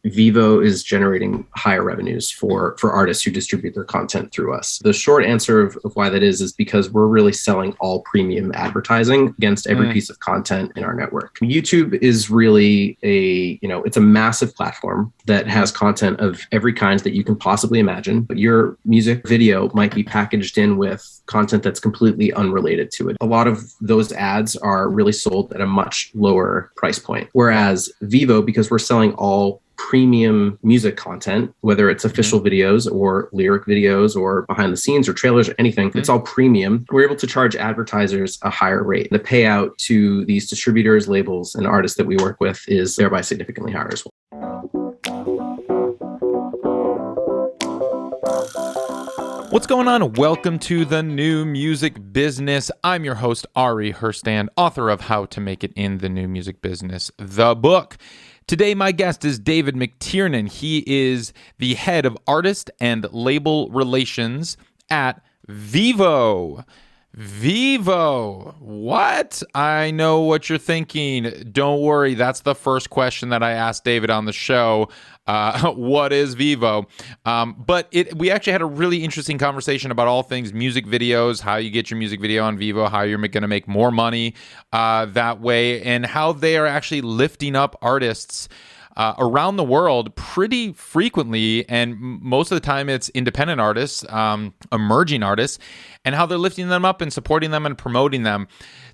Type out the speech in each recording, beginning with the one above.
Vevo is generating higher revenues for artists who distribute their content through us. The short answer of why that is because we're really selling all premium advertising against every piece of content in our network. YouTube is really it's a massive platform that has content of every kind that you can possibly imagine, but your music video might be packaged in with content that's completely unrelated to it. A lot of those ads are really sold at a much lower price point. Whereas Vevo, because we're selling all premium music content, whether it's official videos or lyric videos or behind the scenes or trailers or anything, it's all premium. We're able to charge advertisers a higher rate. The payout to these distributors, labels, and artists that we work with is thereby significantly higher as well. What's going on? Welcome to the New Music Business. I'm your host, Ari Herstand, author of How to Make It in the New Music Business, the book. Today, my guest is David McTiernan. He is the head of artist and label relations at Vevo. Vevo. What? I know what you're thinking. Don't worry. That's the first question that I asked David on the show. What is Vevo? But we actually had a really interesting conversation about all things music videos, how you get your music video on Vevo, how you're going to make more money that way, and how they are actually lifting up artists around the world pretty frequently, and most of the time it's independent artists, emerging artists, and how they're lifting them up and supporting them and promoting them.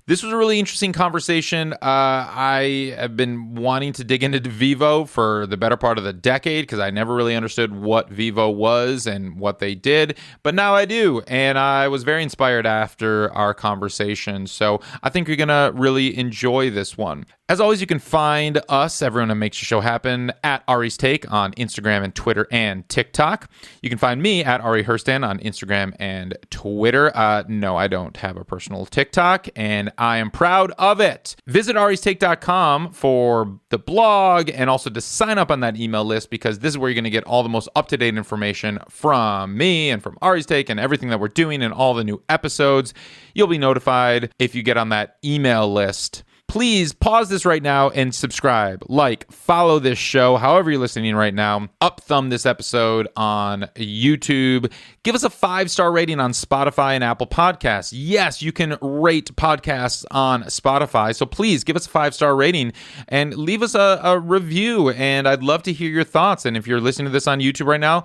This was a really interesting conversation. I have been wanting to dig into Vevo for the better part of the decade because I never really understood what Vevo was and what they did, but now I do, and I was very inspired after our conversation. So I think you're going to really enjoy this one. As always, you can find us, everyone that makes the show happen, at Ari's Take on Instagram and Twitter and TikTok. You can find me at Ari Herstand on Instagram and Twitter. No, I don't have a personal TikTok, and I am proud of it. Visit aristake.com for the blog and also to sign up on that email list, because this is where you're going to get all the most up-to-date information from me and from Ari's Take and everything that we're doing and all the new episodes. You'll be notified if you get on that email list. Please pause this right now and subscribe, follow this show, however you're listening right now. Up thumb this episode on YouTube. Give us a 5-star rating on Spotify and Apple Podcasts. Yes, you can rate podcasts on Spotify, so please give us a 5-star rating and leave us a review, and I'd love to hear your thoughts. And if you're listening to this on YouTube right now,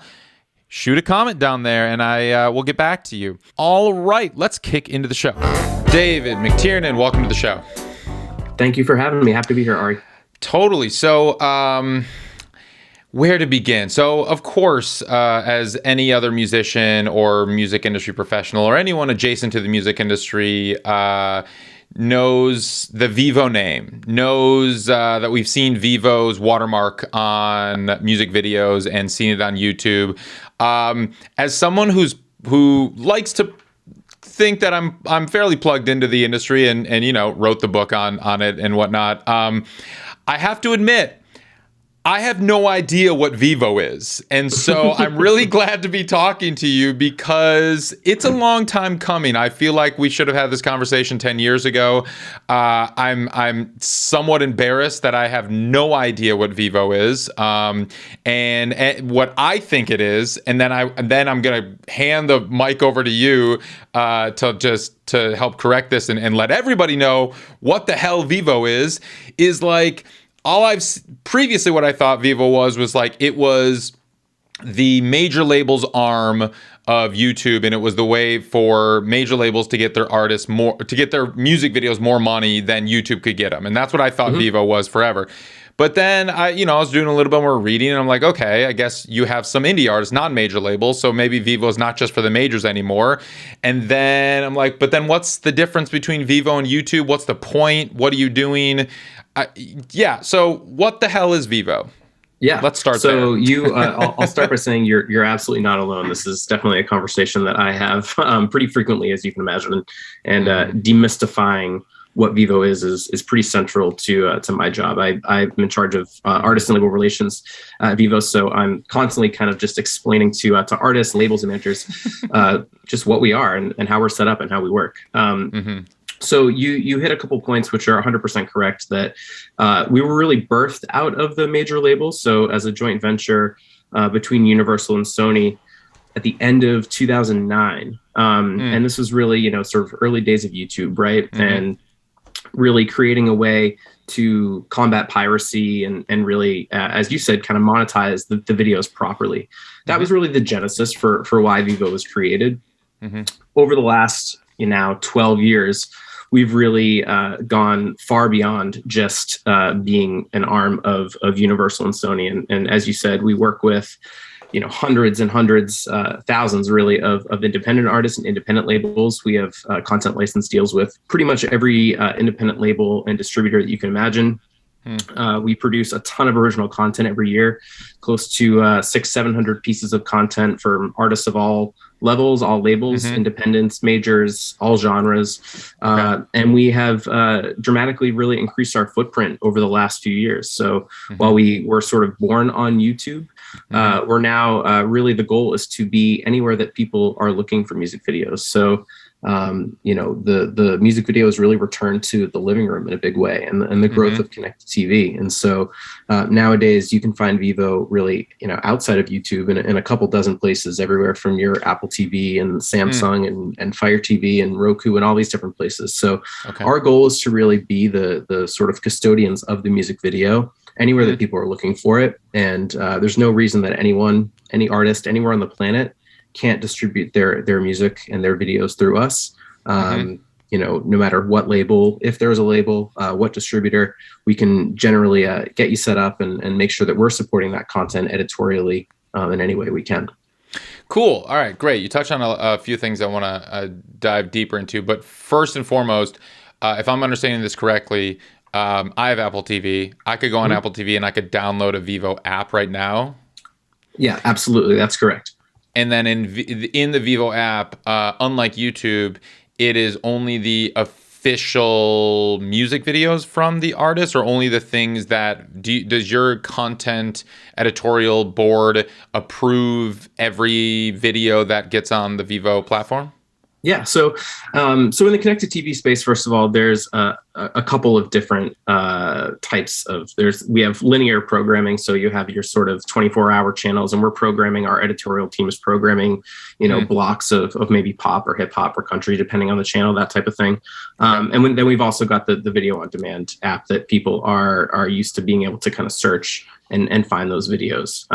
shoot a comment down there, and I will get back to you. All right, let's kick into the show. David McTiernan, welcome to the show. Thank you for having me. Happy to be here, Ari. Totally. So, where to begin? So, of course, as any other musician or music industry professional or anyone adjacent to the music industry knows the Vevo name, knows that we've seen Vevo's watermark on music videos and seen it on YouTube. As someone who likes to think that I'm fairly plugged into the industry and wrote the book on it and whatnot. I have to admit, I have no idea what Vevo is. And so I'm really glad to be talking to you because it's a long time coming. I feel like we should have had this conversation 10 years ago. I'm somewhat embarrassed that I have no idea what Vevo is and what I think it is. And then I'm going to hand the mic over to you to help correct this and let everybody know what the hell Vevo is like. Previously what I thought Vevo was like, it was the major labels arm of YouTube, and it was the way for major labels to get their artists to get their music videos more money than YouTube could get them. And that's what I thought Vevo was forever. But then I was doing a little bit more reading, and I'm like, okay, I guess you have some indie artists, non-major labels, so maybe Vevo is not just for the majors anymore. And then I'm like, but then what's the difference between Vevo and YouTube? What's the point? What are you doing? So what the hell is Vevo? Yeah, let's start there. So I'll start by saying you're absolutely not alone. This is definitely a conversation that I have pretty frequently, as you can imagine, and demystifying what Vevo is pretty central to my job. I'm in charge of artist and label relations at Vevo, so I'm constantly kind of just explaining to artists, labels, and managers just what we are and how we're set up and how we work. So you hit a couple points which are 100% correct, that we were really birthed out of the major labels. So as a joint venture between Universal and Sony at the end of 2009. And this was really, sort of early days of YouTube, right? And really creating a way to combat piracy and really, as you said, kind of monetize the videos properly. That was really the genesis for why Vevo was created. Over the last 12 years, we've really gone far beyond just being an arm of Universal and Sony. And as you said, we work with hundreds and hundreds, thousands really of independent artists and independent labels. We have content license deals with pretty much every independent label and distributor that you can imagine. We produce a ton of original content every year, close to 600-700 pieces of content from artists of all levels, all labels, independents, majors, all genres. And we have dramatically really increased our footprint over the last few years. So while we were sort of born on YouTube, we're now really, the goal is to be anywhere that people are looking for music videos. So the music video has really returned to the living room in a big way, and the growth of connected TV. And so nowadays you can find Vevo really, outside of YouTube in a couple dozen places, everywhere from your Apple TV and Samsung and Fire TV and Roku and all these different places. So our goal is to really be the sort of custodians of the music video anywhere that people are looking for it. And there's no reason that any artist anywhere on the planet can't distribute their music and their videos through us. No matter what label, if there's a label, what distributor, we can generally get you set up and make sure that we're supporting that content editorially in any way we can. Cool. All right, great. You touched on a few things I want to dive deeper into, but first and foremost, if I'm understanding this correctly, I have Apple TV. I could go on Apple TV and I could download a Vevo app right now. Yeah, absolutely. That's correct. And then in the Vevo app, unlike YouTube, it is only the official music videos from the artist, or only the things that does your content editorial board approve every video that gets on the Vevo platform? Yeah. So in the connected TV space, first of all, there's a couple of different types of, we have linear programming. So you have your sort of 24-hour channels, and we're programming, our editorial team is programming, blocks of maybe pop or hip hop or country, depending on the channel, that type of thing. And then we've also got the video on demand app that people are used to being able to kind of search and find those videos.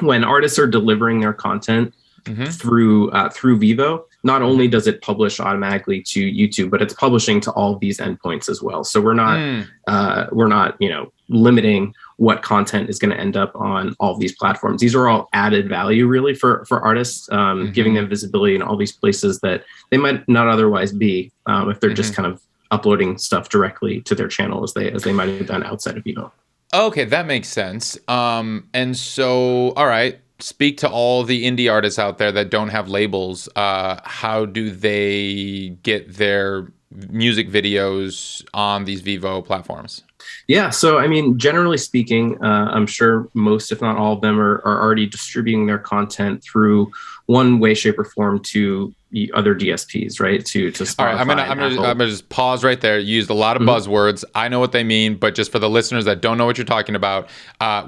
When artists are delivering their content through Vevo, not only does it publish automatically to YouTube, but it's publishing to all of these endpoints as well. So we're not limiting what content is going to end up on all of these platforms. These are all added value really for artists, giving them visibility in all these places that they might not otherwise be if they're just kind of uploading stuff directly to their channel as they might have done outside of Vevo. Okay, that makes sense. And so, all right. Speak to all the indie artists out there that don't have labels. How do they get their music videos on these Vevo platforms? Yeah, so I mean, generally speaking, I'm sure most, if not all of them, are already distributing their content through one way, shape, or form to other DSPs, right? To Spotify. All right, I'm gonna just pause right there. You used a lot of buzzwords. I know what they mean, but just for the listeners that don't know what you're talking about,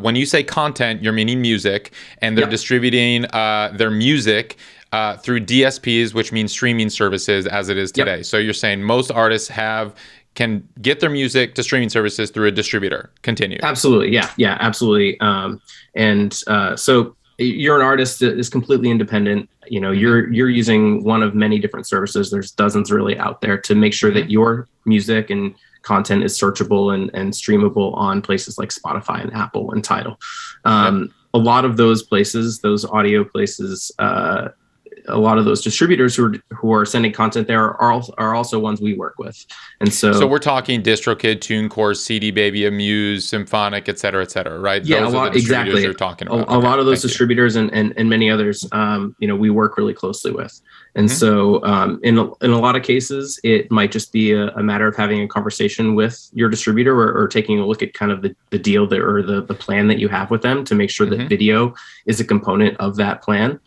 when you say content, you're meaning music, and they're distributing their music through DSPs, which means streaming services, as it is today. So you're saying most artists can get their music to streaming services through a distributor. Continue. Absolutely, yeah, absolutely. So you're an artist that is completely independent. You're using one of many different services. There's dozens really out there to make sure that your music and content is searchable and streamable on places like Spotify and Apple and Tidal. A lot of those places, those audio places, a lot of those distributors who are sending content there are also ones we work with. And so we're talking DistroKid, TuneCore, CD Baby, Amuse, Symphonic, et cetera, right? Yeah, those are the distributors you're talking about. A lot of those distributors and many others, we work really closely with. And so in a lot of cases, it might just be a matter of having a conversation with your distributor or taking a look at kind of the deal or the plan that you have with them to make sure that video is a component of that plan.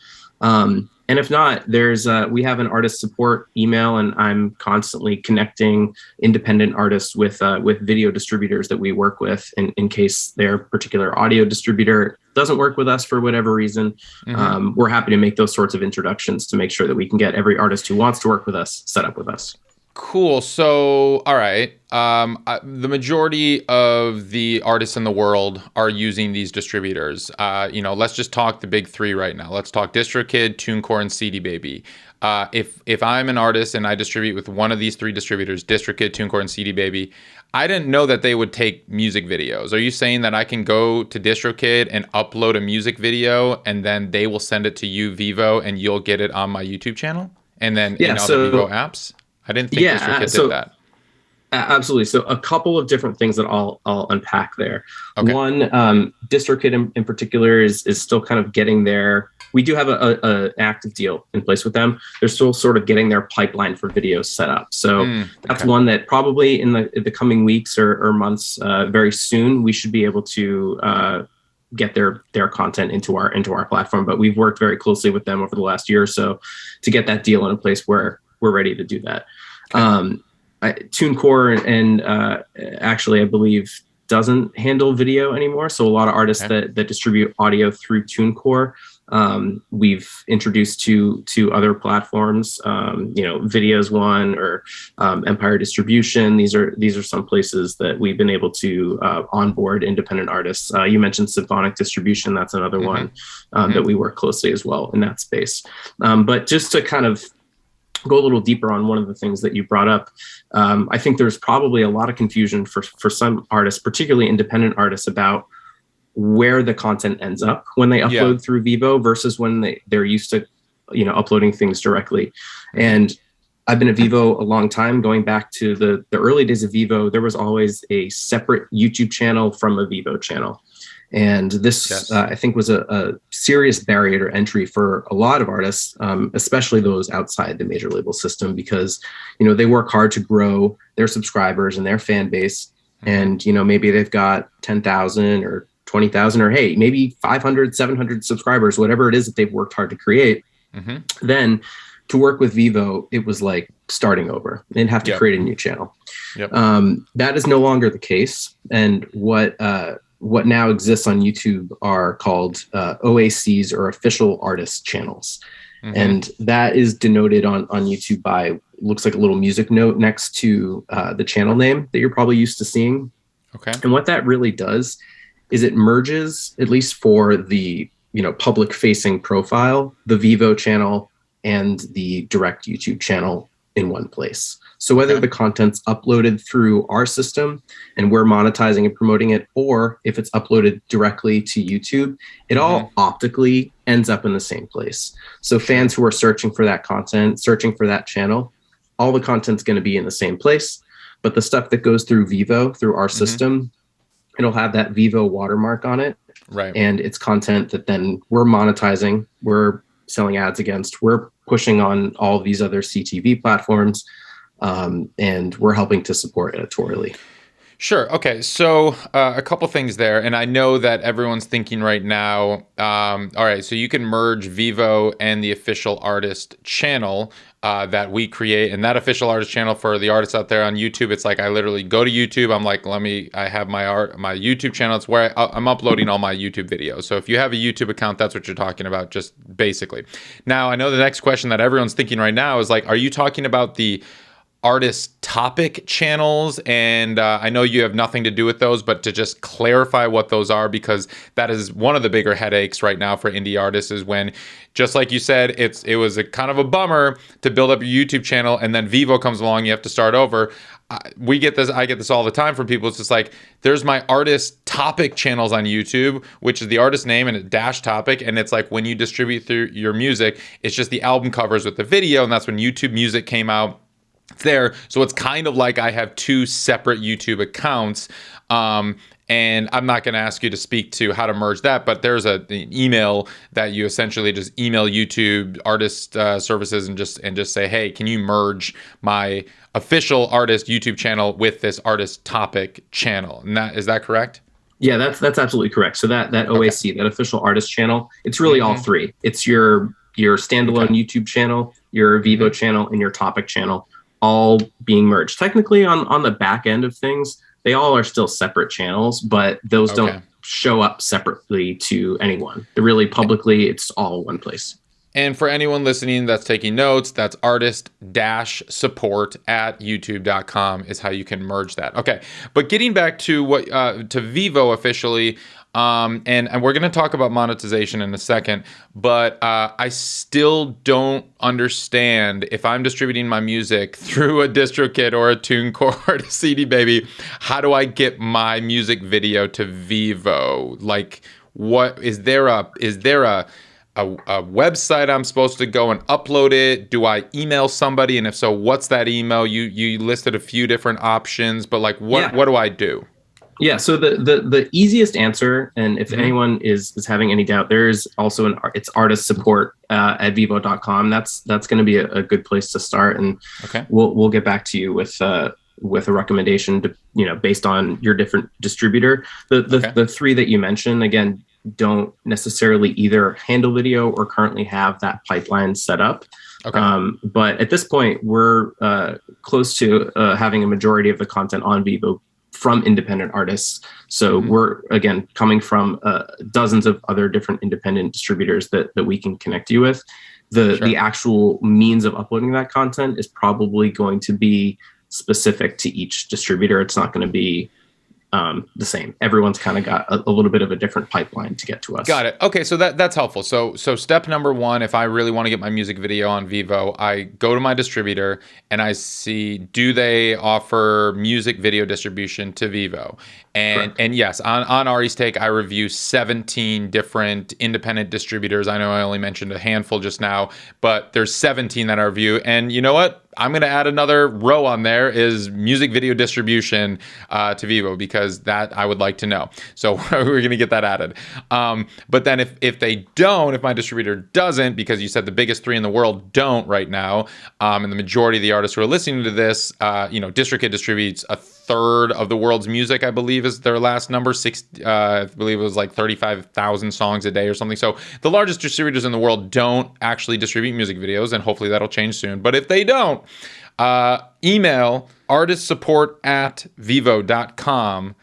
And if not, there's we have an artist support email, and I'm constantly connecting independent artists with video distributors that we work with in case their particular audio distributor doesn't work with us for whatever reason. We're happy to make those sorts of introductions to make sure that we can get every artist who wants to work with us set up with us. Cool. So, all right. The majority of the artists in the world are using these distributors. Let's just talk the big three right now. Let's talk DistroKid, TuneCore, and CD Baby. If I'm an artist and I distribute with one of these three distributors, DistroKid, TuneCore, and CD Baby, I didn't know that they would take music videos. Are you saying that I can go to DistroKid and upload a music video, and then they will send it to you, Vevo, and you'll get it on my YouTube channel, and then in other Vevo apps? I didn't think DistroKid did that. Absolutely. So a couple of different things that I'll unpack there. Okay. One, DistroKid in particular is still kind of getting there. We do have a active deal in place with them. They're still sort of getting their pipeline for videos set up. So that's one that probably in the coming weeks or months, very soon, we should be able to get their content into our platform. But we've worked very closely with them over the last year or so to get that deal in a place where we're ready to do that. Okay. TuneCore and actually, I believe, doesn't handle video anymore. So a lot of artists that distribute audio through TuneCore, we've introduced to other platforms. Videos One or Empire Distribution. These are some places that we've been able to onboard independent artists. You mentioned Symphonic Distribution. That's another one that we work closely as well in that space. But just to kind of go a little deeper on one of the things that you brought up, I think there's probably a lot of confusion for some artists, particularly independent artists, about where the content ends up when they upload through Vevo versus when they're used to, uploading things directly. And I've been at Vevo a long time, going back to the early days of Vevo. There was always a separate YouTube channel from a Vevo channel. And this, I think, was a serious barrier to entry for a lot of artists, especially those outside the major label system, because, they work hard to grow their subscribers and their fan base. And, maybe they've got 10,000 or 20,000 or, hey, maybe 500, 700 subscribers, whatever it is that they've worked hard to create. Then to work with Vevo, it was like starting over. They'd have to create a new channel. That is no longer the case. And what now exists on YouTube are called OACs, or official artist channels. And that is denoted on YouTube by, looks like a little music note next to the channel name that you're probably used to seeing. Okay. And what that really does is it merges, at least for the public facing profile, the Vevo channel and the direct YouTube channel in one place. So whether the content's uploaded through our system and we're monetizing and promoting it, or if it's uploaded directly to YouTube, it all optically ends up in the same place. So fans who are searching for that content, searching for that channel, all the content's going to be in the same place. But the stuff that goes through Vevo, through our system, it'll have that Vevo watermark on it. Right. And it's content that then we're monetizing, we're selling ads against, we're pushing on all of these other CTV platforms. And we're helping to support editorially. Sure. Okay. So a couple things there. And I know that everyone's thinking right now, all right, so you can merge Vevo and the official artist channel that we create. And that official artist channel, for the artists out there on YouTube, it's like I literally go to YouTube. I'm like, I have my YouTube channel. It's where I'm uploading all my YouTube videos. So if you have a YouTube account, that's what you're talking about, just basically. Now, I know the next question that everyone's thinking right now is like, are you talking about the artist topic channels? And I know you have nothing to do with those, but to just clarify what those are, because that is one of the bigger headaches right now for indie artists, is when, just like you said, it was a kind of a bummer to build up your YouTube channel and then Vevo comes along, you have to start over. I get this all the time from people. It's just like, there's my artist topic channels on YouTube, which is the artist name and a dash topic. And it's like, when you distribute through your music, it's just the album covers with the video. And that's when YouTube Music came out. It's there. So it's kind of like I have two separate YouTube accounts. And I'm not going to ask you to speak to how to merge that, but there's an email that you essentially just email YouTube artist services and just say, hey, can you merge my official artist YouTube channel with this artist topic channel? And is that correct? Yeah, that's absolutely correct. So that OAC, that official artist channel, it's really all three. It's your your standalone YouTube channel, your Vevo channel, and your topic channel all being merged. Technically, on the back end of things, they all are still separate channels, but those don't show up separately to anyone. They're really publicly, it's all one place. And for anyone listening that's taking notes, that's artist-support@youtube.com is how you can merge that. Okay, but getting back to what to Vevo officially, and we're going to talk about monetization in a second, but I still don't understand if I'm distributing my music through a DistroKid or a TuneCore or a CD Baby, how do I get my music video to Vevo? Like, what is there a website I'm supposed to go and upload it? Do I email somebody? And if so, what's that email? You listed a few different options, but like what do I do? Yeah, so the easiest answer, and if anyone is having any doubt, there is also it's artist support at vevo.com. That's going to be a good place to start, and we'll get back to you with a recommendation to, based on your different distributor. The three that you mentioned, again, don't necessarily either handle video or currently have that pipeline set up. But at this point, we're close to having a majority of the content on Vevo from independent artists. So we're, again, coming from dozens of other different independent distributors that we can connect you with. The actual means of uploading that content is probably going to be specific to each distributor. It's not going to be the same. Everyone's kind of got a little bit of a different pipeline to get to us. Got it. Okay, so that's helpful. So step number one, if I really want to get my music video on Vevo, I go to my distributor and I see, do they offer music video distribution to Vevo? And yes, on Ari's Take, I review 17 different independent distributors. I know I only mentioned a handful just now, but there's 17 that I review. And you know what? I'm going to add another row on there is music video distribution to Vevo, because that I would like to know. So we're going to get that added. But then if they don't, if my distributor doesn't, because you said the biggest three in the world don't right now, and the majority of the artists who are listening to this, DistroKid distributes a third of the world's music, I believe is their last number. I believe it was like 35,000 songs a day or something. So the largest distributors in the world don't actually distribute music videos, and hopefully that'll change soon. But if they don't, email artistsupport@vevo.com,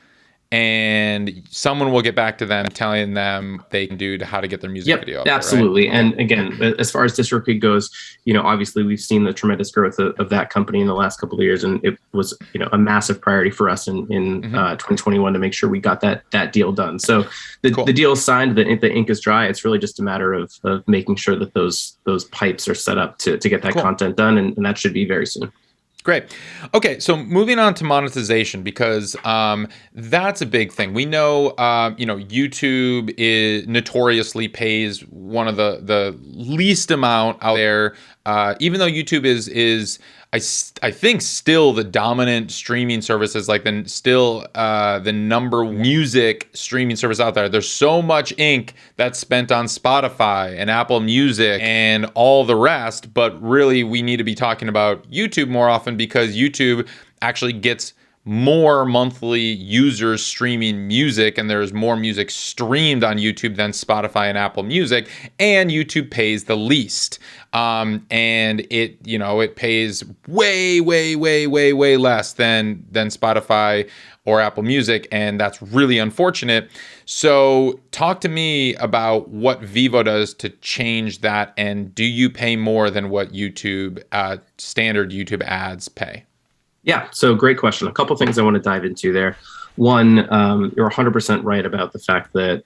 and someone will get back to them telling them they can do how to get their music video up. Absolutely. There, right? And again, as far as DistroKid goes, obviously we've seen the tremendous growth of that company in the last couple of years, and it was a massive priority for us in 2021 to make sure we got that deal done. So the deal is signed, the ink is dry. It's really just a matter of making sure that those pipes are set up to get that content done, and that should be very soon. Great. Okay, so moving on to monetization, because that's a big thing. We know, YouTube notoriously pays one of the least amount out there. Even though YouTube is I think still the dominant streaming services, like the number music streaming service out there. There's so much ink that's spent on Spotify and Apple Music and all the rest, but really we need to be talking about YouTube more often, because YouTube actually gets more monthly users streaming music, and there's more music streamed on YouTube than Spotify and Apple Music, and YouTube pays the least. And it pays way less than Spotify or Apple Music, and that's really unfortunate. So talk to me about what Vevo does to change that, and do you pay more than what YouTube standard YouTube ads pay? Yeah, so great question. A couple things I want to dive into there. One, you're 100% right about the fact that,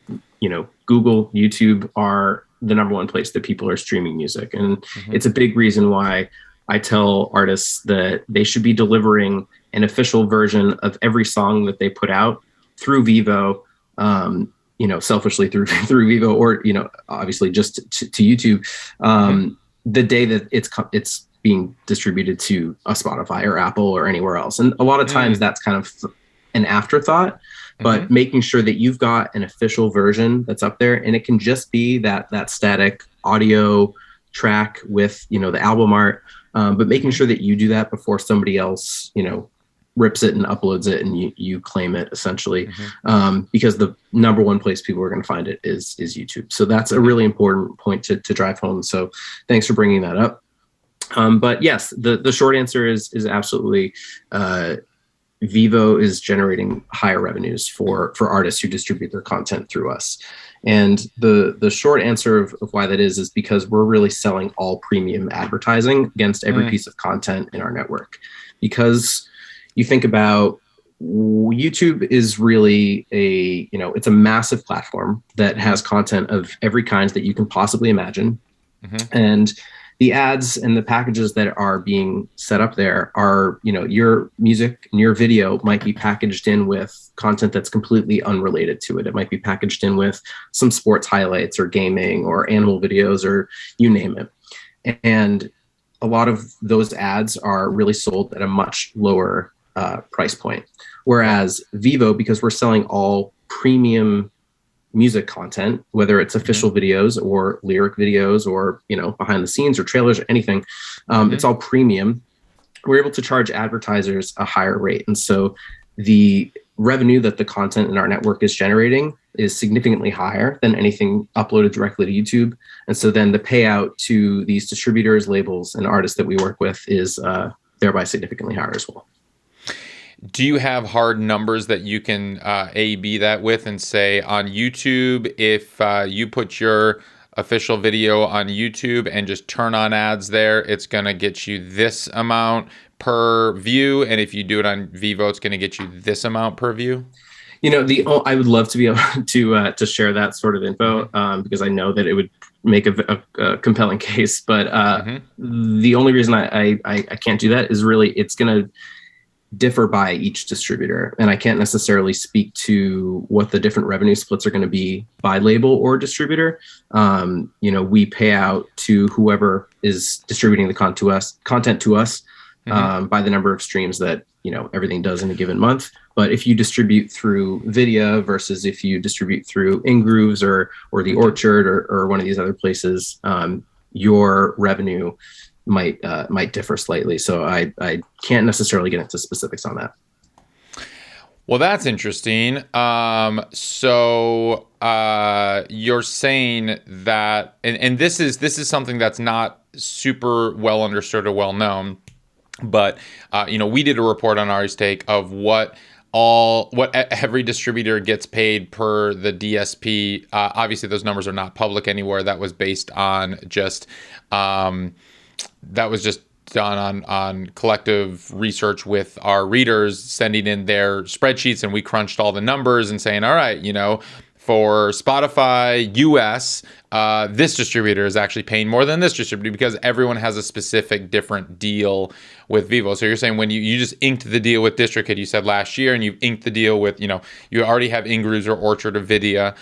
Google, YouTube are the number one place that people are streaming music. And it's a big reason why I tell artists that they should be delivering an official version of every song that they put out through Vevo, selfishly through Vevo, or, obviously just to YouTube, the day that it's being distributed to a Spotify or Apple or anywhere else. And a lot of times that's kind of an afterthought, but making sure that you've got an official version that's up there, and it can just be that static audio track with, the album art, but making sure that you do that before somebody else, rips it and uploads it, and you claim it essentially, Mm-hmm. because the number one place people are going to find it is YouTube. So that's a really important point to drive home. So thanks for bringing that up. But yes, the short answer is absolutely. Vevo is generating higher revenues for artists who distribute their content through us. And the short answer of why that is because we're really selling all premium advertising against every piece of content in our network. Because you think about YouTube is really it's a massive platform that has content of every kind that you can possibly imagine. Mm-hmm. And the ads and the packages that are being set up there are, your music and your video might be packaged in with content that's completely unrelated to it. It might be packaged in with some sports highlights or gaming or animal videos or you name it. And a lot of those ads are really sold at a much lower price point. Whereas Vevo, because we're selling all premium music content, whether it's official videos or lyric videos or behind the scenes or trailers or anything, it's all premium. We're able to charge advertisers a higher rate, and so the revenue that the content in our network is generating is significantly higher than anything uploaded directly to YouTube. And so then the payout to these distributors, labels, and artists that we work with is thereby significantly higher as well. Do you have hard numbers that you can A/B that with and say on YouTube, if you put your official video on YouTube and just turn on ads there, it's going to get you this amount per view, and if you do it on Vevo, it's going to get you this amount per view? I would love to be able to share that sort of info because I know that it would make a compelling case. But the only reason I can't do that is really it's going to differ by each distributor, and I can't necessarily speak to what the different revenue splits are going to be by label or distributor. We pay out to whoever is distributing the content to us by the number of streams that everything does in a given month. But if you distribute through Vidya versus if you distribute through InGrooves or the Orchard or one of these other places, your revenue might differ slightly. So I can't necessarily get into specifics on that. Well, that's interesting. So you're saying that, and this is something that's not super well understood or well known, but we did a report on Ari's Take of what every distributor gets paid per the DSP. Obviously, those numbers are not public anywhere. That was based on just done on collective research with our readers sending in their spreadsheets, and we crunched all the numbers and saying, all right, for Spotify US, this distributor is actually paying more than this distributor because everyone has a specific different deal with Vevo. So you're saying when you just inked the deal with DistroKid, you said last year, and you inked the deal with, you already have InGrooves or Orchard or Vidya.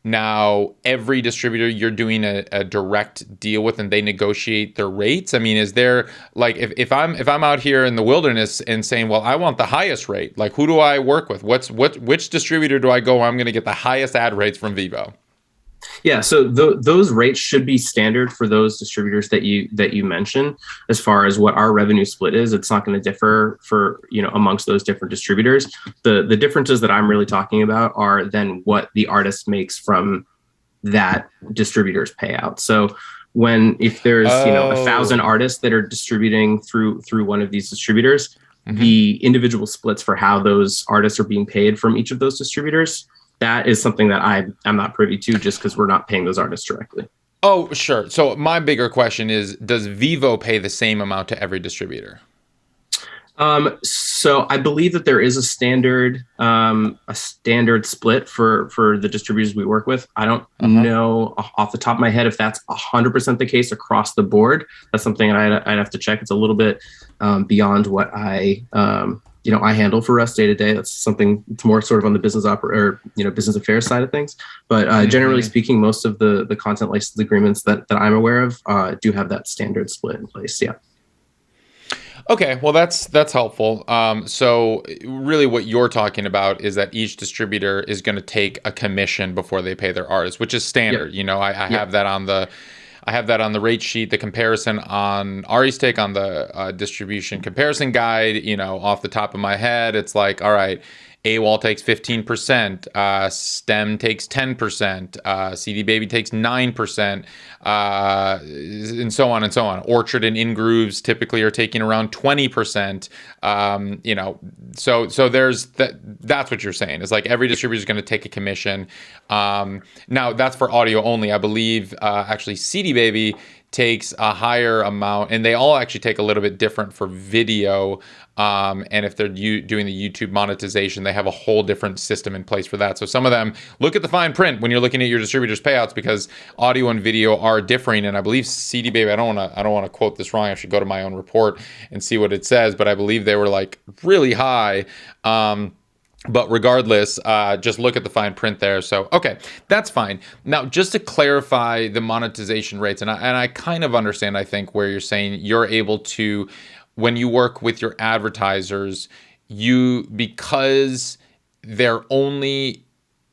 Now every distributor you're doing a direct deal with, and they negotiate their rates. I mean, is there like if I'm out here in the wilderness and saying, well, I want the highest rate, like who do I work with? Which distributor do I go? I'm going to get the highest ad rates from Vevo. Yeah, so those rates should be standard for those distributors that you mentioned. As far as what our revenue split is, it's not going to differ for amongst those different distributors. The differences that I'm really talking about are then what the artist makes from that distributor's payout. So if there's 1,000 artists that are distributing through one of these distributors, the individual splits for how those artists are being paid from each of those distributors, that is something that I'm not privy to, just because we're not paying those artists directly. Oh, sure. So my bigger question is, does Vevo pay the same amount to every distributor? So I believe that there is a standard split for the distributors we work with. I don't know off the top of my head if that's 100% the case across the board. That's something I'd have to check. It's a little bit beyond what I handle for us day to day. That's something it's more sort of on the business business affairs side of things. But generally speaking, most of the content license agreements that I'm aware of do have that standard split in place. Yeah. Okay, well that's helpful. So really what you're talking about is that each distributor is going to take a commission before they pay their artists, which is standard. Yep. I have that on I have that on the rate sheet, the comparison on Ari's take on the distribution comparison guide, off the top of my head, it's like, all right, AWOL takes 15%, STEM takes 10%, CD Baby takes 9%, and so on and so on. Orchard and InGrooves typically are taking around 20%. So there's that's what you're saying. It's like every distributor is going to take a commission. Now that's for audio only. I believe actually CD Baby takes a higher amount, and they all actually take a little bit different for video. And if they're doing the YouTube monetization, they have a whole different system in place for that. So some of them, look at the fine print when you're looking at your distributors' payouts, because audio and video are differing. And I believe CD Baby, I don't want to quote this wrong. I should go to my own report and see what it says, but I believe they were like really high. But regardless, just look at the fine print there. So, okay, that's fine. Now, just to clarify the monetization rates, and I kind of understand, I think, where you're saying you're able to, when you work with your advertisers, because they're only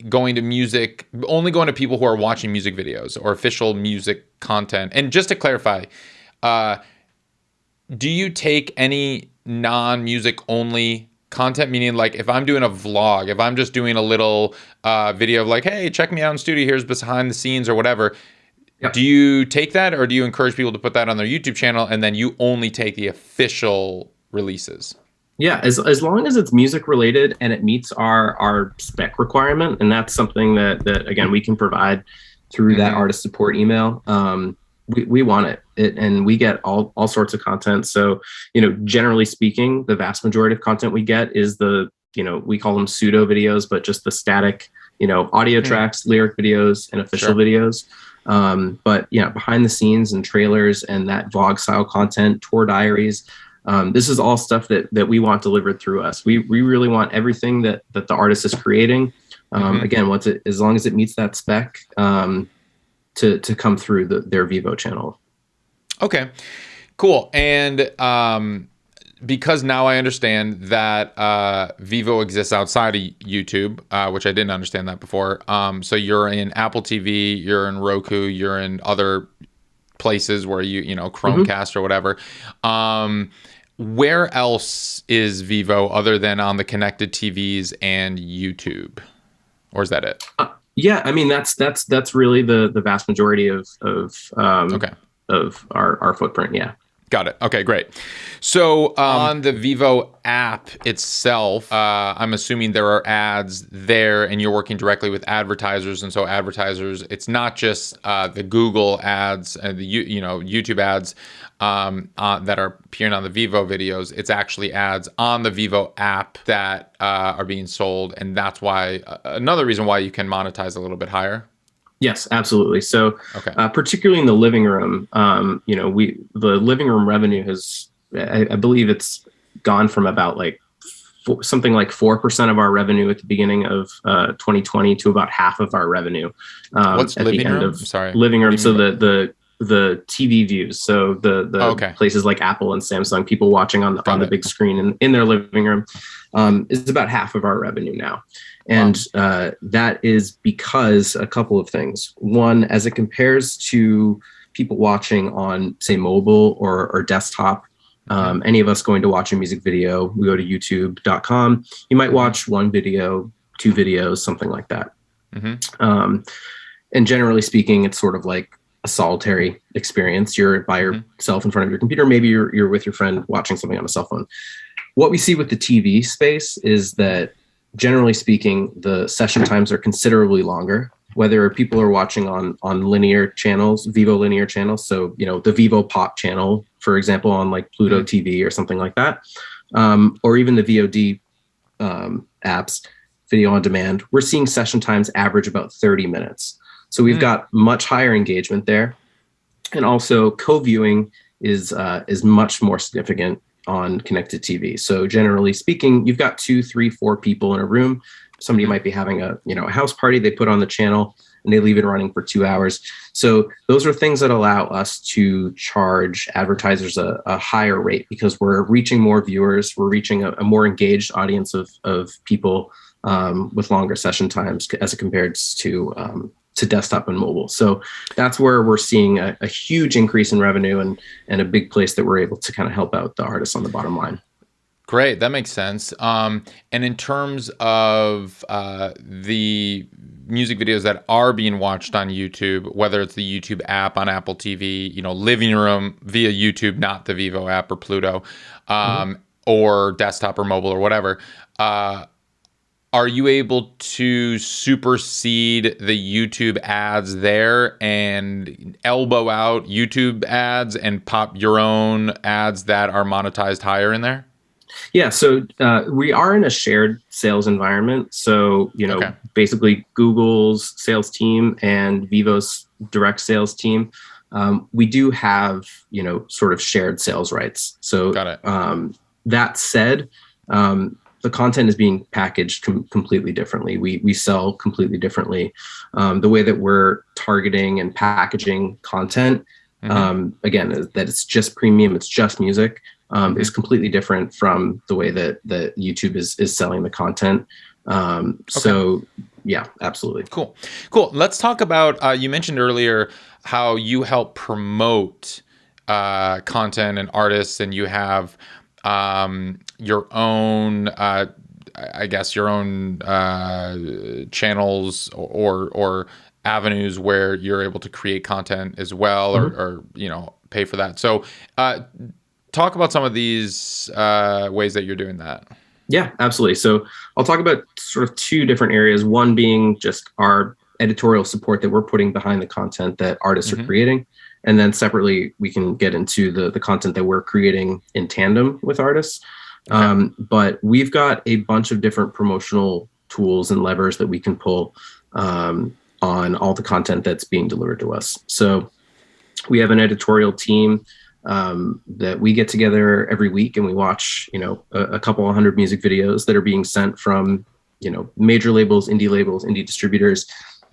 going to people who are watching music videos or official music content. And just to clarify, do you take any non-music only content, meaning like if I'm doing a vlog, if I'm just doing a little video of like, hey, check me out in studio, here's behind the scenes or whatever, do you take that, or do you encourage people to put that on their YouTube channel and then you only take the official releases? Yeah, as long as it's music related and it meets our spec requirement, and that's something that again we can provide through that artist support email. We want it, and we get all sorts of content. So, generally speaking, the vast majority of content we get is we call them pseudo videos, but just the static, audio tracks, lyric videos, and official videos. But behind the scenes and trailers and that vlog style content, tour diaries, this is all stuff that we want delivered through us. We really want everything that the artist is creating. Again, as long as it meets that spec, to come through their Vevo channel. Okay, cool. And because now I understand that Vevo exists outside of YouTube, which I didn't understand that before. So you're in Apple TV, you're in Roku, you're in other places where Chromecast or whatever. Where else is Vevo other than on the connected TVs and YouTube? Or is that it? Yeah, I mean that's really the vast majority of our footprint. Yeah. Got it. Okay, great. So on the Vevo app itself, I'm assuming there are ads there, and you're working directly with advertisers. And so advertisers, it's not just the Google ads and the YouTube ads that are appearing on the Vevo videos. It's actually ads on the Vevo app that are being sold, and that's why another reason why you can monetize a little bit higher. Yes, absolutely. So, particularly in the living room, the living room revenue has, I believe it's gone from about like something like 4% of our revenue at the beginning of 2020 to about half of our revenue. What's at living the end room? of Sorry, living room. So the TV views. So the places like Apple and Samsung, people watching on the big screen in their living room, is about half of our revenue now. And that is because a couple of things. One, as it compares to people watching on, say, mobile or desktop, any of us going to watch a music video, we go to youtube.com. You might watch one video, two videos, something like that. And generally speaking, it's sort of like a solitary experience. You're by yourself in front of your computer. Maybe you're with your friend watching something on a cell phone. What we see with the TV space is that, generally speaking, the session times are considerably longer, whether people are watching on linear channels, Vevo linear channels. So, the Vevo Pop channel, for example, on like Pluto TV or something like that, or even the VOD apps, video on demand. We're seeing session times average about 30 minutes. So we've got much higher engagement there. And also co-viewing is much more significant on connected TV. So generally speaking, you've got 2, 3, 4 people in a room. Somebody might be having a house party. They put on the channel and they leave it running for 2 hours. So those are things that allow us to charge advertisers a higher rate because we're reaching more viewers. We're reaching a more engaged audience of people with longer session times as it compares to to desktop and mobile. So that's where we're seeing a huge increase in revenue, and a big place that we're able to kind of help out the artists on the bottom line. Great, that makes sense. And in terms of the music videos that are being watched on YouTube, whether it's the YouTube app on Apple TV, living room via YouTube, not the Vevo app or Pluto, or desktop or mobile or whatever, are you able to supersede the YouTube ads there and elbow out YouTube ads and pop your own ads that are monetized higher in there? Yeah, so we are in a shared sales environment. So, basically Google's sales team and Vevo's direct sales team, we do have, sort of shared sales rights. So Got it. That said, the content is being packaged completely differently. We sell completely differently. The way that we're targeting and packaging content, again, that it's just premium, it's just music, is completely different from the way that YouTube is selling the content. So yeah, absolutely. Cool. Let's talk about, you mentioned earlier how you help promote content and artists, and you have your own, your own channels or avenues where you're able to create content as well, or pay for that. So talk about some of these ways that you're doing that. Yeah, absolutely. So I'll talk about sort of two different areas. One being just our editorial support that we're putting behind the content that artists are creating. And then separately, we can get into the content that we're creating in tandem with artists. But we've got a bunch of different promotional tools and levers that we can pull on all the content that's being delivered to us. So we have an editorial team that we get together every week, and we watch, a couple of hundred music videos that are being sent from, major labels, indie distributors,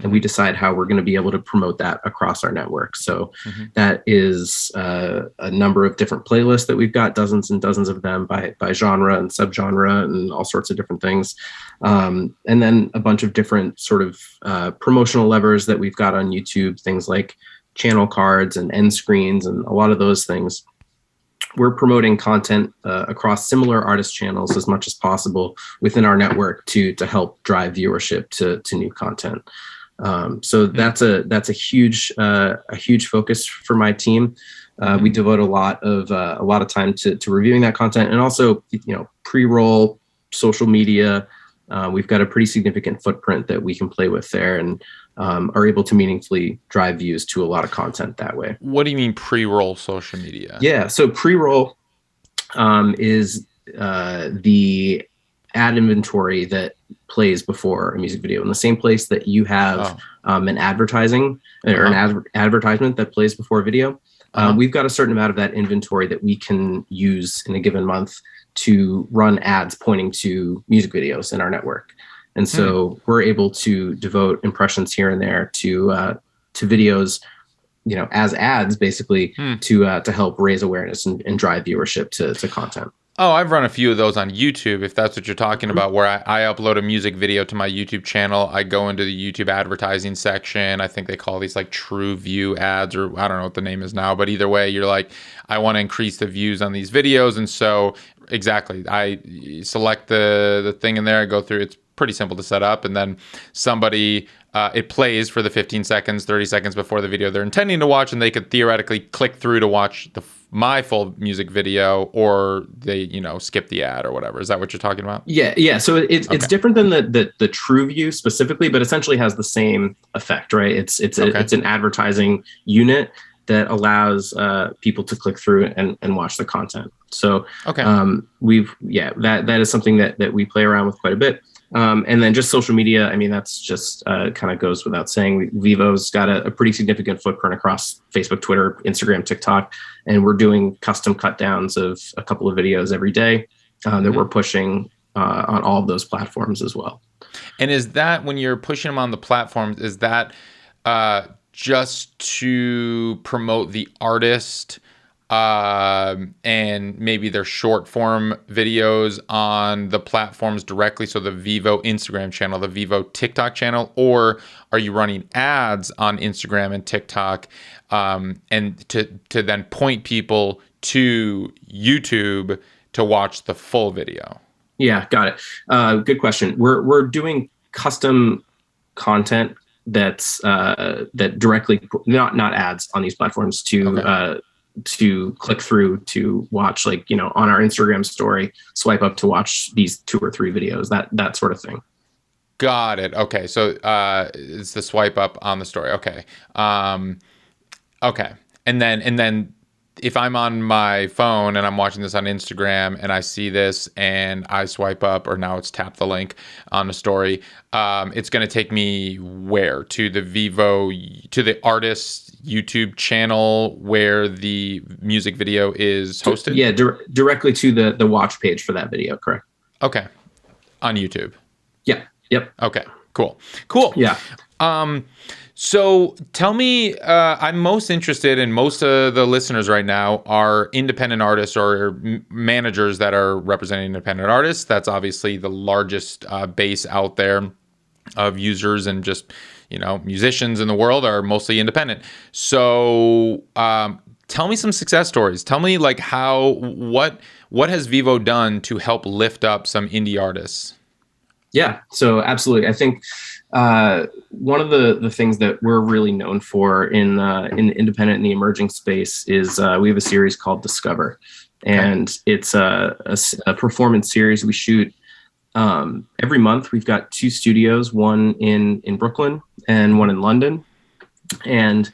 and we decide how we're going to be able to promote that across our network. So that is a number of different playlists that we've got, dozens and dozens of them by genre and subgenre and all sorts of different things. And then a bunch of different sort of promotional levers that we've got on YouTube, things like channel cards and end screens and a lot of those things. We're promoting content across similar artist channels as much as possible within our network to help drive viewership to new content. So that's a huge focus for my team. We devote a lot of time to reviewing that content, and also pre-roll, social media. We've got a pretty significant footprint that we can play with there, and are able to meaningfully drive views to a lot of content that way. What do you mean pre-roll social media? Yeah, so pre-roll is the ad inventory that plays before a music video in the same place that you have an advertising or an advertisement that plays before a video. We've got a certain amount of that inventory that we can use in a given month to run ads pointing to music videos in our network. And so we're able to devote impressions here and there to videos, as ads, basically, to help raise awareness and drive viewership to content. Oh, I've run a few of those on YouTube, if that's what you're talking about, where I upload a music video to my YouTube channel. I go into the YouTube advertising section. I think they call these like True View ads, or I don't know what the name is now. But either way, you're like, I want to increase the views on these videos. And so exactly, I select the thing in there. I go through. It's pretty simple to set up. And then somebody, it plays for the 15 seconds, 30 seconds before the video they're intending to watch. And they could theoretically click through to watch my full music video, or they, skip the ad or whatever. Is that what you're talking about? Yeah. So it's different than the True View specifically, but essentially has the same effect, right? It's an advertising unit that allows people to click through and watch the content. So that is something that we play around with quite a bit. And then just social media, I mean, that's just kind of goes without saying. Vevo's got a pretty significant footprint across Facebook, Twitter, Instagram, TikTok, and we're doing custom cut downs of a couple of videos every day that we're pushing on all of those platforms as well. And is that, when you're pushing them on the platforms, is that just to promote the artist and maybe they're short form videos on the platforms directly, so the Vevo Instagram channel, the Vevo TikTok channel, or are you running ads on Instagram and TikTok, and to then point people to YouTube to watch the full video? Yeah, got it. Good question. We're doing custom content that's that directly, not ads on these platforms, to click through to watch, like, on our Instagram story, swipe up to watch these 2 or 3 videos, that sort of thing. Got it. Okay, so it's the swipe up on the story. Okay. Okay. And then if I'm on my phone and I'm watching this on Instagram and I see this and I swipe up, or now it's tap the link on the story, it's going to take me where? To the the artist's YouTube channel where the music video is hosted? Yeah, directly to the watch page for that video, correct. Okay. On YouTube. Yeah. Yep. Okay. Cool. Yeah. So tell me, I'm most interested in, most of the listeners right now are independent artists or managers that are representing independent artists. That's obviously the largest base out there of users, and just, musicians in the world are mostly independent. So tell me some success stories. Tell me, like, what has Vevo done to help lift up some indie artists? Yeah, so absolutely. I think one of the things that we're really known for in the independent and the emerging space is we have a series called Discover, and it's a performance series we shoot every month. We've got 2 studios, one in Brooklyn and one in London, and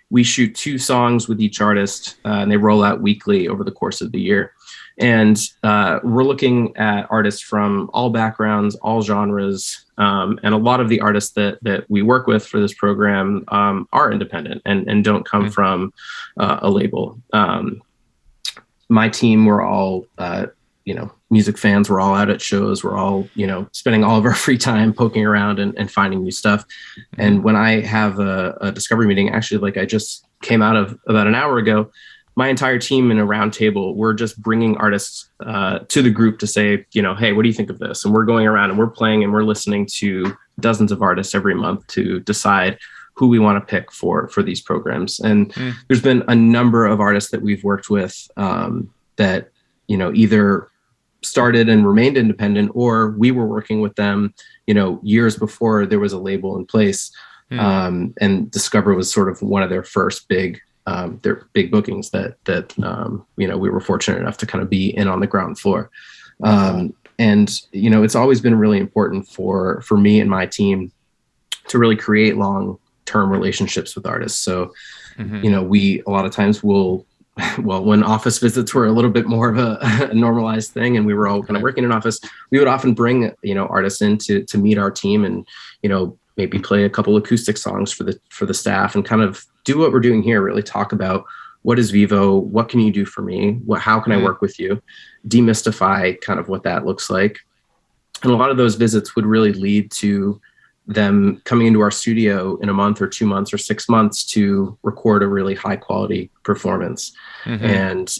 we shoot 2 songs with each artist, and they roll out weekly over the course of the year. And we're looking at artists from all backgrounds, all genres, and a lot of the artists that we work with for this program are independent and don't come from a label. My team, we're all music fans. We're all out at shows. We're all spending all of our free time poking around and finding new stuff. And when I have a discovery meeting, actually, like I just came out of about an hour ago, my entire team in a round table, we're just bringing artists to the group to say, hey, what do you think of this? And we're going around and we're playing and we're listening to dozens of artists every month to decide who we want to pick for these programs. And there's been a number of artists that we've worked with that, either started and remained independent, or we were working with them, years before there was a label in place. And Discover was sort of one of their first big bookings that we were fortunate enough to kind of be in on the ground floor. And it's always been really important for me and my team to really create long-term relationships with artists. So we a lot of times will, when office visits were a little bit more of a normalized thing and we were all kind of working in office, we would often bring artists in to meet our team and maybe play a couple acoustic songs for the staff and kind of do what we're doing here, really talk about what is Vevo, what can you do for me, how can I work with you, demystify kind of what that looks like. And a lot of those visits would really lead to them coming into our studio in a month or 2 months or 6 months to record a really high quality performance. And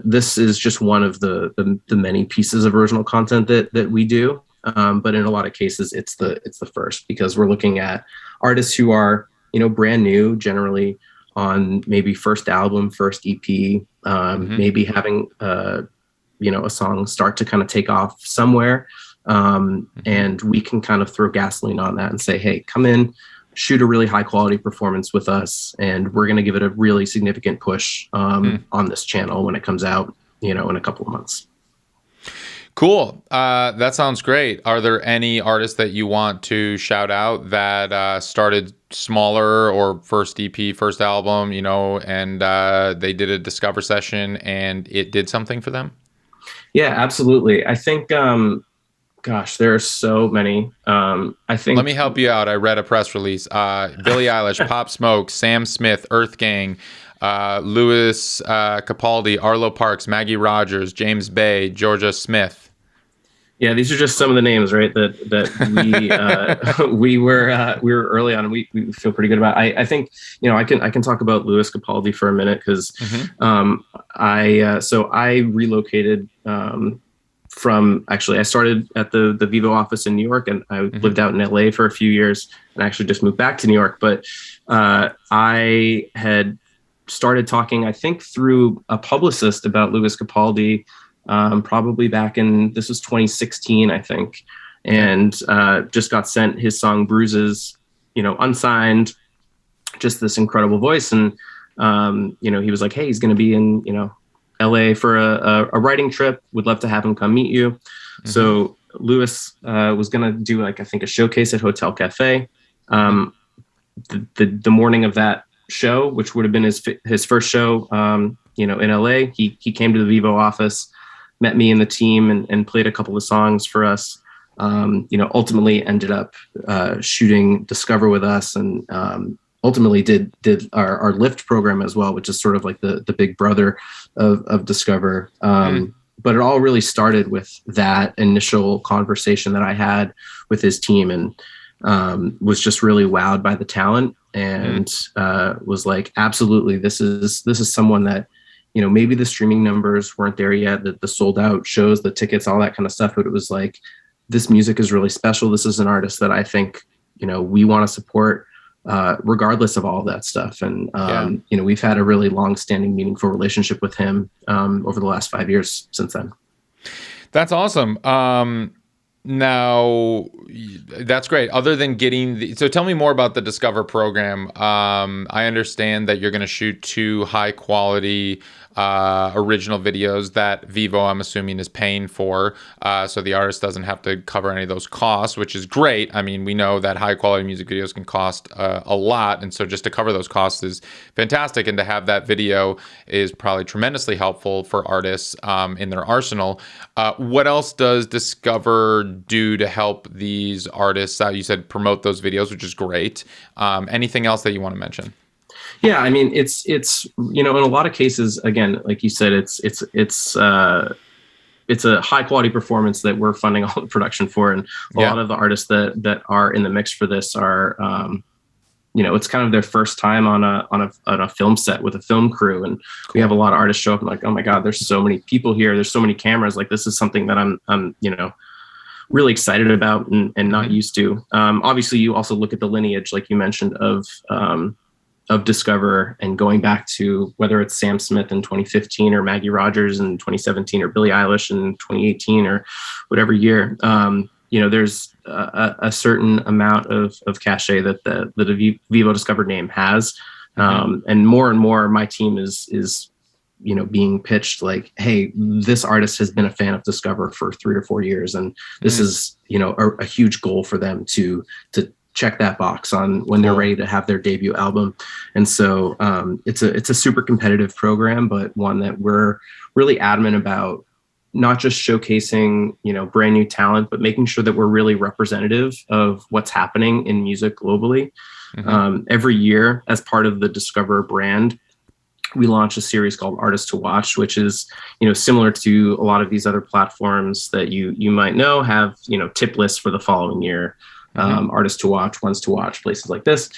this is just one of the many pieces of original content that we do. But in a lot of cases, it's the first, because we're looking at artists who are, brand new, generally on maybe first album, first EP, maybe having, a song start to kind of take off somewhere. And we can kind of throw gasoline on that and say, hey, come in, shoot a really high quality performance with us. And we're going to give it a really significant push on this channel when it comes out, in a couple of months. Cool. That sounds great. Are there any artists that you want to shout out that started smaller, or first EP, first album, and they did a Discover session and it did something for them? Yeah, absolutely. I think, there are so many. I think. Let me help you out. I read a press release. Billie Eilish, Pop Smoke, Sam Smith, Earth Gang, Louis Capaldi, Arlo Parks, Maggie Rogers, James Bay, Georgia Smith. Yeah, these are just some of the names, right? That we were early on, and we feel pretty good about. I think I can talk about Louis Capaldi for a minute because I relocated from actually I started at the Vevo office in New York, and I lived out in LA for a few years, and actually just moved back to New York. But I had started talking, I think, through a publicist about Louis Capaldi. Probably back in, this was 2016, I think, and just got sent his song Bruises, unsigned, just this incredible voice. And, he was like, hey, he's going to be in, LA for a writing trip. Would love to have him come meet you. So Louis was going to do I think a showcase at Hotel Cafe. The morning of that show, which would have been his first show, in LA, he came to the Vevo office, met me and the team, and played a couple of songs for us. Ultimately ended up shooting Discover with us, and ultimately did our Lift program as well, which is sort of like the big brother of Discover. But it all really started with that initial conversation that I had with his team, and was just really wowed by the talent, and was like, absolutely, this is someone that, maybe the streaming numbers weren't there yet, the sold out shows, the tickets, all that kind of stuff. But it was like, this music is really special. This is an artist that I think, we want to support, regardless of all of that stuff. And, we've had a really long-standing, meaningful relationship with him over the last 5 years since then. That's awesome. Now, that's great. Other than getting so tell me more about the Discover program. I understand that you're going to shoot 2 high quality original videos that Vevo, I'm assuming, is paying for, so the artist doesn't have to cover any of those costs, which is great. I mean, we know that high quality music videos can cost a lot, and so just to cover those costs is fantastic, and to have that video is probably tremendously helpful for artists in their arsenal. What else does Discover do to help these artists? You said promote those videos, which is great. Anything else that you want to mention? Yeah, I mean, it's in a lot of cases, again, like you said, it's a high quality performance that we're funding all the production for, and a lot of the artists that are in the mix for this are, it's kind of their first time on a film set with a film crew, and we have a lot of artists show up and like, oh my God, there's so many people here, there's so many cameras, like this is something that I'm really excited about and not used to. Obviously, you also look at the lineage, like you mentioned, of Discover, and going back to whether it's Sam Smith in 2015 or Maggie Rogers in 2017 or Billie Eilish in 2018 or whatever year. There's a certain amount of cachet that the Vevo Discover name has, and more my team is being pitched like, hey, this artist has been a fan of Discover for 3 or 4 years, and this is a huge goal for them to check that box on when they're ready to have their debut album. And so it's a super competitive program, but one that we're really adamant about, not just showcasing brand new talent, but making sure that we're really representative of what's happening in music globally. Every year, as part of the Discover brand, we launch a series called Artists to Watch, which is, similar to a lot of these other platforms that you might know have, tip lists for the following year. Artists to watch, ones to watch, places like this.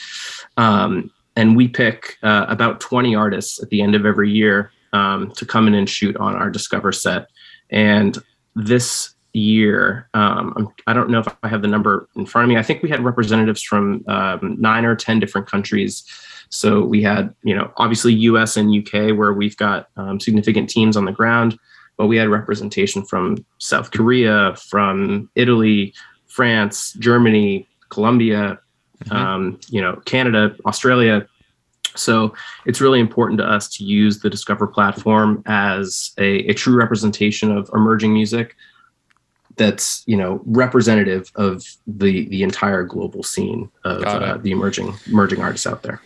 And we pick about 20 artists at the end of every year to come in and shoot on our Discover set. And this year, I don't know if I have the number in front of me. I think we had representatives from 9 or 10 different countries. So we had, obviously US and UK, where we've got significant teams on the ground, but we had representation from South Korea, from Italy, France, Germany, Colombia, Canada, Australia. So it's really important to us to use the Discover platform as a true representation of emerging music that's, representative of the entire global scene of the emerging artists out there.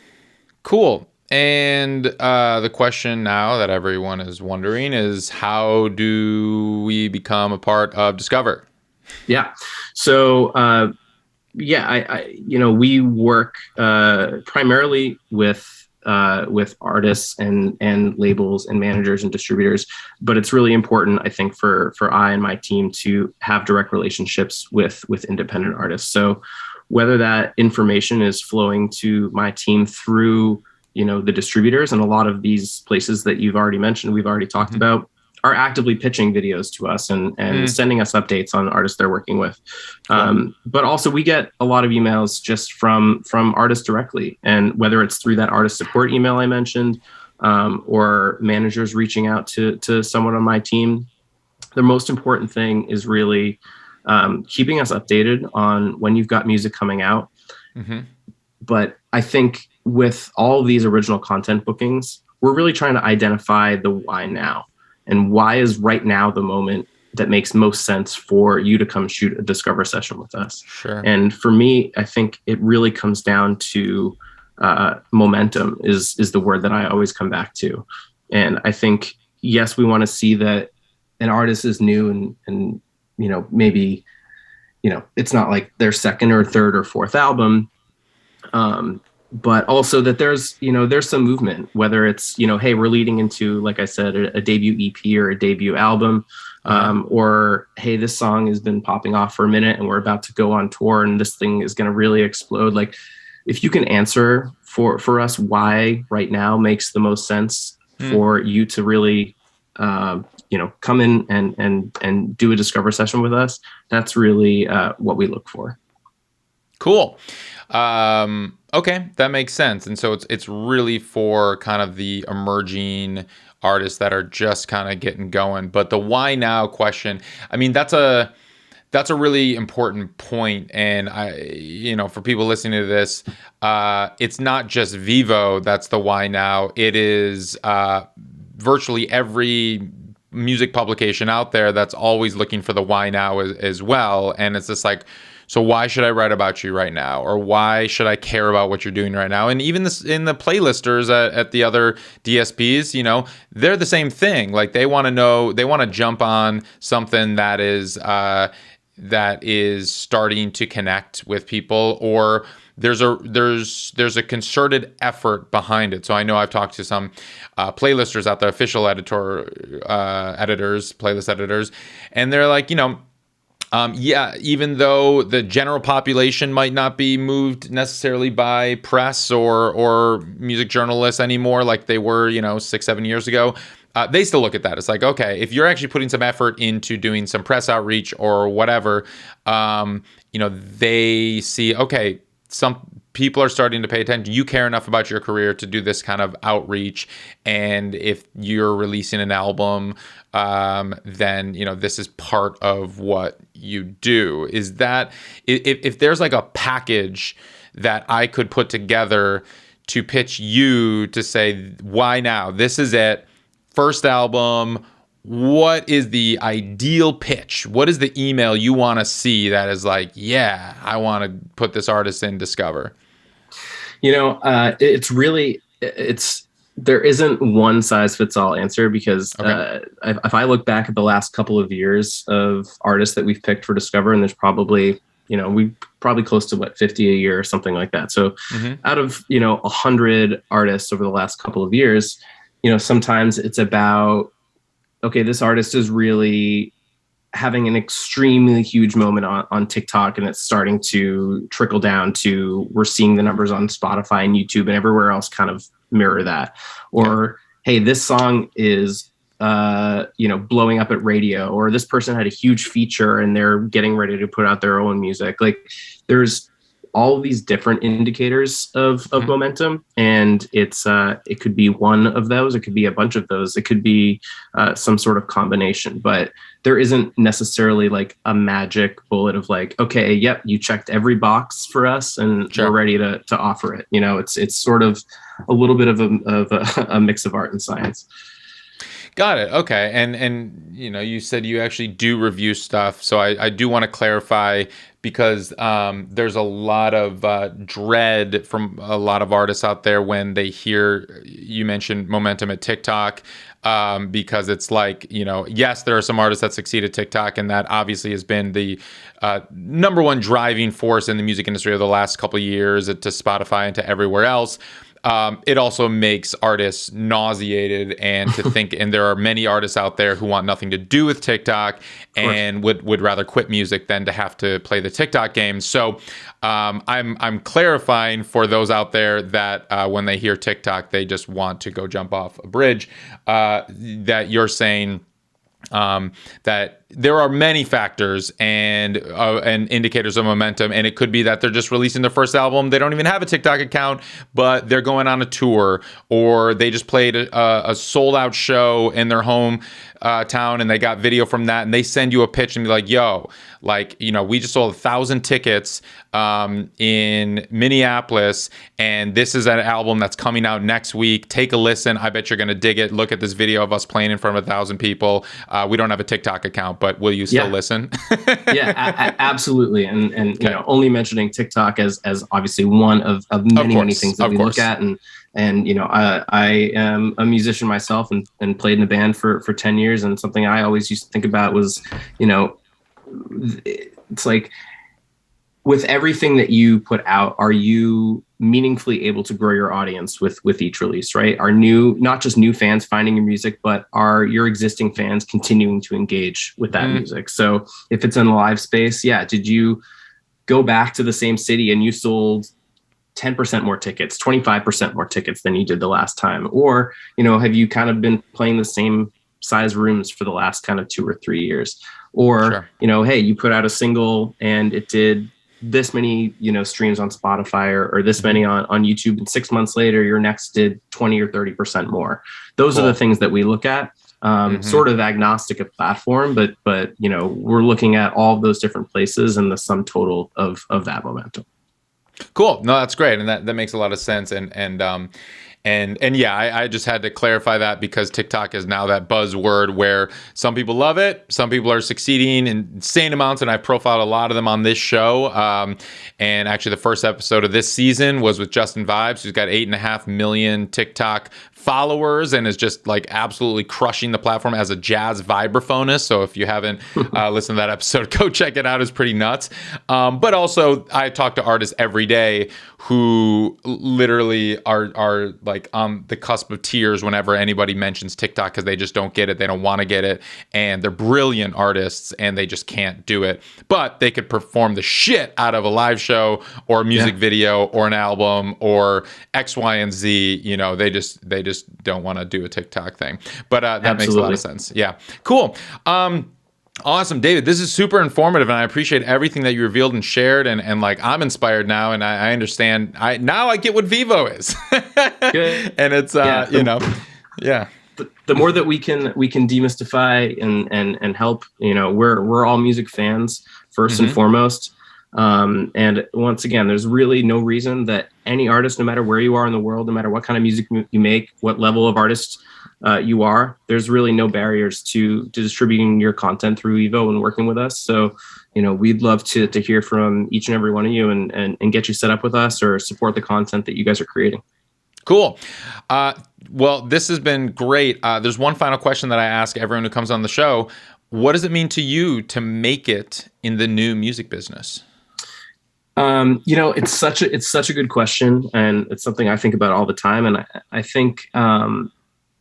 Cool. And the question now that everyone is wondering is, how do we become a part of Discover? Yeah. So, we work primarily with with artists and labels and managers and distributors, but it's really important, I think, for I and my team to have direct relationships with independent artists. So whether that information is flowing to my team through, the distributors, and a lot of these places that you've already mentioned, we've already talked about, are actively pitching videos to us and sending us updates on artists they're working with. But also we get a lot of emails just from artists directly, and whether it's through that artist support email I mentioned, or managers reaching out to someone on my team, the most important thing is really keeping us updated on when you've got music coming out. But I think with all of these original content bookings, we're really trying to identify the why now. And why is right now the moment that makes most sense for you to come shoot a Discover session with us? Sure. And for me, I think it really comes down to momentum is the word that I always come back to. And I think, yes, we want to see that an artist is new and maybe, it's not like their second or third or fourth album. But also that there's some movement, whether it's, hey, we're leading into, like I said, a debut EP or a debut album, or, hey, this song has been popping off for a minute and we're about to go on tour and this thing is going to really explode. Like, if you can answer for us why right now makes the most sense for you to really, come in and do a Discover session with us, that's really what we look for. Cool. Okay, that makes sense. And so it's really for kind of the emerging artists that are just kind of getting going. But the why now question, I mean, that's a really important point. And for people listening to this, it's not just Vevo that's the why now. It is virtually every music publication out there that's always looking for the why now as well. And it's just like, so why should I write about you right now? Or why should I care about what you're doing right now? And even this in the playlisters at the other DSPs, they're the same thing. Like, they want to know, they want to jump on something that is starting to connect with people, or there's a concerted effort behind it. So I know I've talked to some playlisters out there, official editors, playlist editors, and they're like, even though the general population might not be moved necessarily by press or music journalists anymore like they were, 6-7 years ago, they still look at that. It's like, okay, if you're actually putting some effort into doing some press outreach or whatever, they see, okay, some people are starting to pay attention. You care enough about your career to do this kind of outreach. And if you're releasing an album, then, this is part of what you do. Is that if there's like a package that I could put together to pitch you to say, why now? This is it. First album. What is the ideal pitch? What is the email you want to see that is like, yeah, I want to put this artist in Discover? There isn't one size fits all answer, because if I look back at the last couple of years of artists that we've picked for Discover, and there's probably, we probably close to 50 a year or something like that. So out of, 100 artists over the last couple of years, sometimes it's about, okay, this artist is really having an extremely huge moment on TikTok, and it's starting to trickle down to, we're seeing the numbers on Spotify and YouTube and everywhere else kind of mirror that. Or, hey, this song is, blowing up at radio, or this person had a huge feature and they're getting ready to put out their own music. Like, there's all of these different indicators of momentum, and it could be one of those, it could be a bunch of those, it could be some sort of combination, but there isn't necessarily like a magic bullet of like, okay, yep, you checked every box for us and we're ready to offer it. It's sort of a little bit of a mix of art and science. Got it. Okay. And you said you actually do review stuff. So I do want to clarify, because there's a lot of dread from a lot of artists out there when they hear you mentioned momentum at TikTok, because it's like, yes, there are some artists that succeed at TikTok, and that obviously has been the number one driving force in the music industry over the last couple of years, to Spotify and to everywhere else. it also makes artists nauseated and to think, and there are many artists out there who want nothing to do with TikTok and would rather quit music than to have to play the TikTok game. So I'm clarifying for those out there that when they hear TikTok, they just want to go jump off a bridge, that you're saying that there are many factors and indicators of momentum, and it could be that they're just releasing their first album. They don't even have a TikTok account, but they're going on a tour, or they just played a sold out show in their home town, and they got video from that, and they send you a pitch and be like, yo, like, you know, we just sold 1,000 tickets in Minneapolis, and this is an album that's coming out next week. Take a listen. I bet you're going to dig it. Look at this video of us playing in front of 1,000 people. We don't have a TikTok account, but will you still listen? Absolutely. And you know, only mentioning TikTok as obviously one of many things that we look at. And you know, I am a musician myself and played in a band for 10 years. And something I always used to think about was, you know, it's like, with everything that you put out, are you meaningfully able to grow your audience with each release, right? Are not just new fans finding your music, but are your existing fans continuing to engage with that music? So if it's in a live space, did you go back to the same city and you sold 10% more tickets, 25% more tickets than you did the last time? Or, you know, have you kind of been playing the same size rooms for the last kind of 2 or 3 years? Or, you know, hey, you put out a single and it did this many, you know, streams on Spotify or this many on YouTube, and 6 months later, your next did 20 or 30% more. Those are the things that we look at, sort of agnostic of platform, but, you know, we're looking at all of those different places and the sum total of that momentum. Cool. No, that's great. And that makes a lot of sense. And yeah, I just had to clarify that because TikTok is now that buzzword where some people love it, some people are succeeding in insane amounts, and I profiled a lot of them on this show. And actually, the first episode of this season was with Justin Vibes, who's got 8.5 million TikTok followers and is just like absolutely crushing the platform as a jazz vibraphonist. So if you haven't listened to that episode, go check it out. It's pretty nuts. But also, I talk to artists every day who literally are like on the cusp of tears whenever anybody mentions TikTok because they just don't get it. They don't want to get it. And they're brilliant artists and they just can't do it. But they could perform the shit out of a live show or a music video or an album or X, Y, and Z. You know, they just don't want to do a TikTok thing. But that makes a lot of sense. Yeah. Cool. Awesome, David. This is super informative, and I appreciate everything that you revealed and shared. And like, I'm inspired now, and I understand. Now I get what Vevo is. Good. And it's you know, The more that we can demystify and help, you know, we're all music fans first and foremost. And once again, there's really no reason that any artist, no matter where you are in the world, no matter what kind of music you make, what level of artist you are, there's really no barriers to distributing your content through Vevo and working with us. So, you know, we'd love to hear from each and every one of you and get you set up with us or support the content that you guys are creating. Cool. Well, this has been great. There's one final question that I ask everyone who comes on the show. What does it mean to you to make it in the new music business? You know, it's such a good question, and it's something I think about all the time. And I think,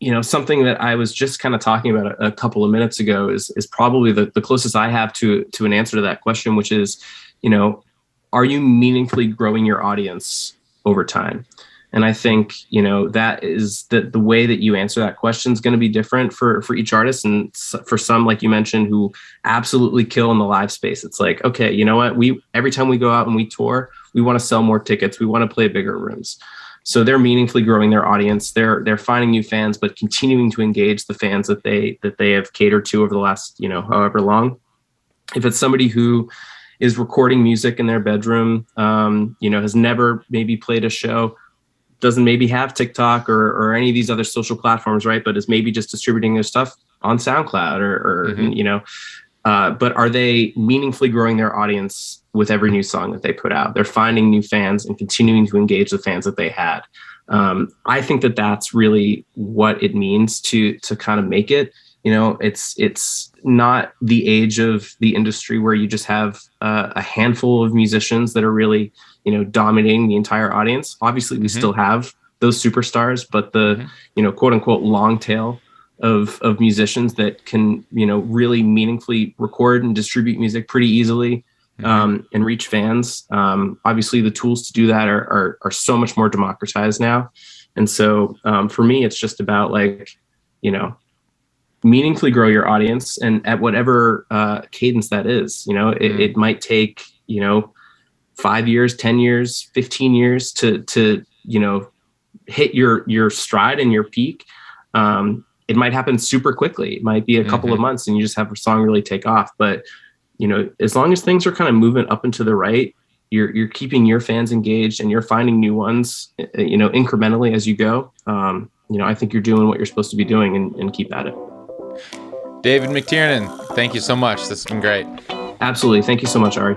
you know, something that I was just kind of talking about a couple of minutes ago is probably the closest I have to an answer to that question, which is, you know, are you meaningfully growing your audience over time? And I think, you know, that is the way that you answer that question is going to be different for each artist. And for some, like you mentioned, who absolutely kill in the live space, it's like, okay, you know what? Every time we go out and we tour, we want to sell more tickets. We want to play bigger rooms. So they're meaningfully growing their audience. They're finding new fans, but continuing to engage the fans that they have catered to over the last, you know, however long. If it's somebody who is recording music in their bedroom, you know, has never maybe played a show, doesn't maybe have TikTok or any of these other social platforms, right? But is maybe just distributing their stuff on SoundCloud or you know, but are they meaningfully growing their audience with every new song that they put out? They're finding new fans and continuing to engage the fans that they had. I think that that's really what it means to kind of make it. You know, it's not the age of the industry where you just have a handful of musicians that are really, you know, dominating the entire audience. Obviously, we still have those superstars, but the, quote unquote long tail of musicians that can, really meaningfully record and distribute music pretty easily, and reach fans. Obviously the tools to do that are so much more democratized now. And so, for me, it's just about meaningfully grow your audience, and at whatever cadence that is. It might take 5 years, 10 years, 15 years to hit your stride and your peak. It might happen super quickly. It might be a couple of months and you just have a song really take off. But as long as things are kind of moving up and to the right, you're keeping your fans engaged and you're finding new ones incrementally as you go. I think you're doing what you're supposed to be doing, and keep at it. David McTiernan, thank you so much. This has been great. Absolutely. Thank you so much, Ari.